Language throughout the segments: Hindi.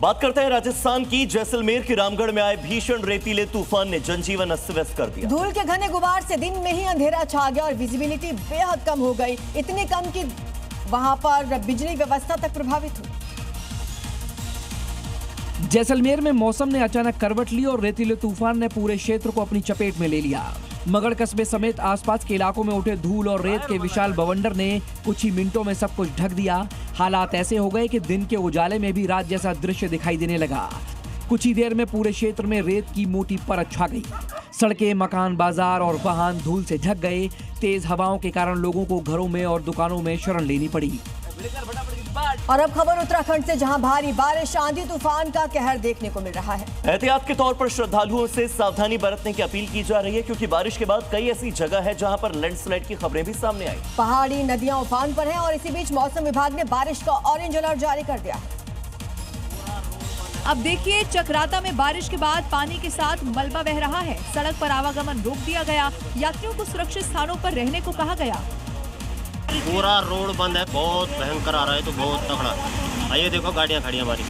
बात करते हैं राजस्थान की। जैसलमेर के रामगढ़ में आए भीषण रेतीले तूफान ने जनजीवन अस्त व्यस्त कर दिया। धूल के घने गुबार से दिन में ही अंधेरा छा गया और विजिबिलिटी बेहद कम हो गई, इतनी कम कि वहां पर बिजली व्यवस्था तक प्रभावित हुई। जैसलमेर में मौसम ने अचानक करवट ली और रेतीले तूफान ने पूरे क्षेत्र को अपनी चपेट में ले लिया। मगड़ कस्बे समेत आसपास के इलाकों में उठे धूल और रेत के विशाल बवंडर ने कुछ ही मिनटों में सब कुछ ढक दिया। हालात ऐसे हो गए कि दिन के उजाले में भी रात जैसा दृश्य दिखाई देने लगा। कुछ ही देर में पूरे क्षेत्र में रेत की मोटी परत छा गई। सड़कें, मकान, बाजार और वाहन धूल से ढक गए। तेज हवाओं के कारण लोगों को घरों में और दुकानों में शरण लेनी पड़ी। और अब खबर उत्तराखंड से, जहां भारी बारिश, आंधी तूफान का कहर देखने को मिल रहा है। एहतियात के तौर पर श्रद्धालुओं से सावधानी बरतने की अपील की जा रही है, क्योंकि बारिश के बाद कई ऐसी जगह है जहां पर लैंडस्लाइड की खबरें भी सामने आई। पहाड़ी नदियां उफान पर हैं और इसी बीच मौसम विभाग ने बारिश का ऑरेंज अलर्ट जारी कर दिया है। अब देखिए, चक्राता में बारिश के बाद पानी के साथ मलबा बह रहा है। सड़क पर आवागमन रोक दिया गया। यात्रियों को सुरक्षित स्थानों पर रहने को कहा गया। पूरा रोड बंद है, बहुत भयंकर आ रहा है, तो बहुत तगड़ा। आइए देखो, गाड़ियां खड़ी हमारी।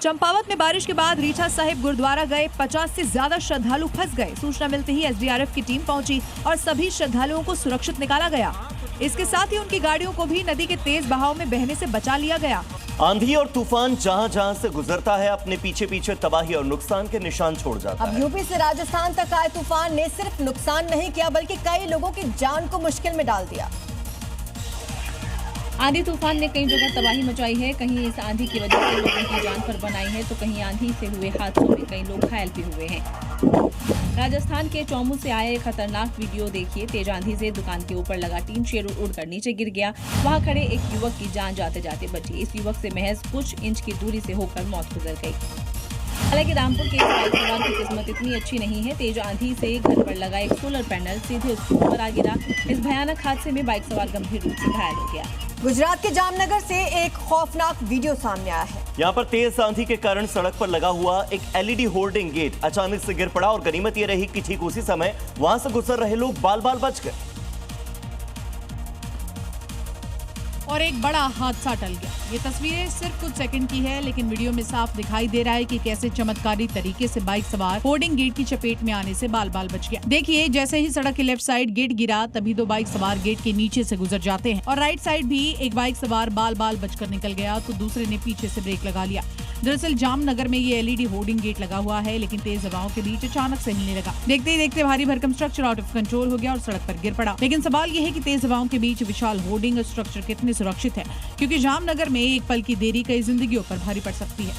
चंपावत में बारिश के बाद रीठा साहिब गुरुद्वारा गए 50 से ज्यादा श्रद्धालु फंस गए। सूचना मिलते ही एसडीआरएफ की टीम पहुंची और सभी श्रद्धालुओं को सुरक्षित निकाला गया। इसके साथ ही उनकी गाड़ियों को भी नदी के तेज बहाव में बहने से बचा लिया गया। आंधी और तूफान जहां जहां से गुजरता है, अपने पीछे पीछे तबाही और नुकसान के निशान छोड़ जाता है। अब यूपी से राजस्थान तक आए तूफान ने सिर्फ नुकसान नहीं किया, बल्कि कई लोगों की जान को मुश्किल में डाल दिया। आंधी तूफान ने कई जगह तबाही मचाई है। कहीं इस आंधी की वजह से लोगों की जान पर बनाई है, तो कहीं आंधी से हुए हादसों में कई लोग घायल भी हुए हैं। राजस्थान के चौमू से आया खतरनाक वीडियो देखिए। तेज आंधी से दुकान के ऊपर लगा टीन शेड उड़कर नीचे गिर गया। वहां खड़े एक युवक की जान जाते जाते बची। इस युवक से महज कुछ इंच की दूरी से होकर मौत गुजर गई। हालांकि रामपुर के बाइक सवार की किस्मत इतनी अच्छी नहीं है। तेज आंधी से घर पर लगा एक सोलर पैनल सीधे उसके ऊपर आ गिरा। इस भयानक हादसे में बाइक सवार गंभीर रूप से घायल हो गया। गुजरात के जामनगर से एक खौफनाक वीडियो सामने आया है। यहाँ पर तेज आंधी के कारण सड़क पर लगा हुआ एक एलईडी होर्डिंग गेट अचानक से गिर पड़ा और गनीमत ये रही कि ठीक उसी समय वहां से गुजर रहे लोग बाल बाल बच गए और एक बड़ा हादसा टल गया। ये तस्वीरें सिर्फ कुछ सेकंड की है, लेकिन वीडियो में साफ दिखाई दे रहा है कि कैसे चमत्कारी तरीके से बाइक सवार होर्डिंग गेट की चपेट में आने से बाल बाल बच गया। देखिए, जैसे ही सड़क के लेफ्ट साइड गेट गिरा, तभी दो बाइक सवार गेट के नीचे से गुजर जाते हैं और राइट साइड भी एक बाइक सवार बाल बाल बचकर निकल गया, तो दूसरे ने पीछे से ब्रेक लगा लिया। दरअसल जामनगर में ये एलईडी होर्डिंग गेट लगा हुआ है, लेकिन तेज हवाओं के बीच अचानक से हिलने लगा। देखते ही देखते भारी भरकम स्ट्रक्चर आउट ऑफ कंट्रोल हो गया और सड़क पर गिर पड़ा। लेकिन सवाल ये है कि तेज हवाओं के बीच विशाल होर्डिंग स्ट्रक्चर कितने सुरक्षित है, क्योंकि जामनगर में एक पल की देरी कई जिंदगियों पर भारी पड़ सकती है।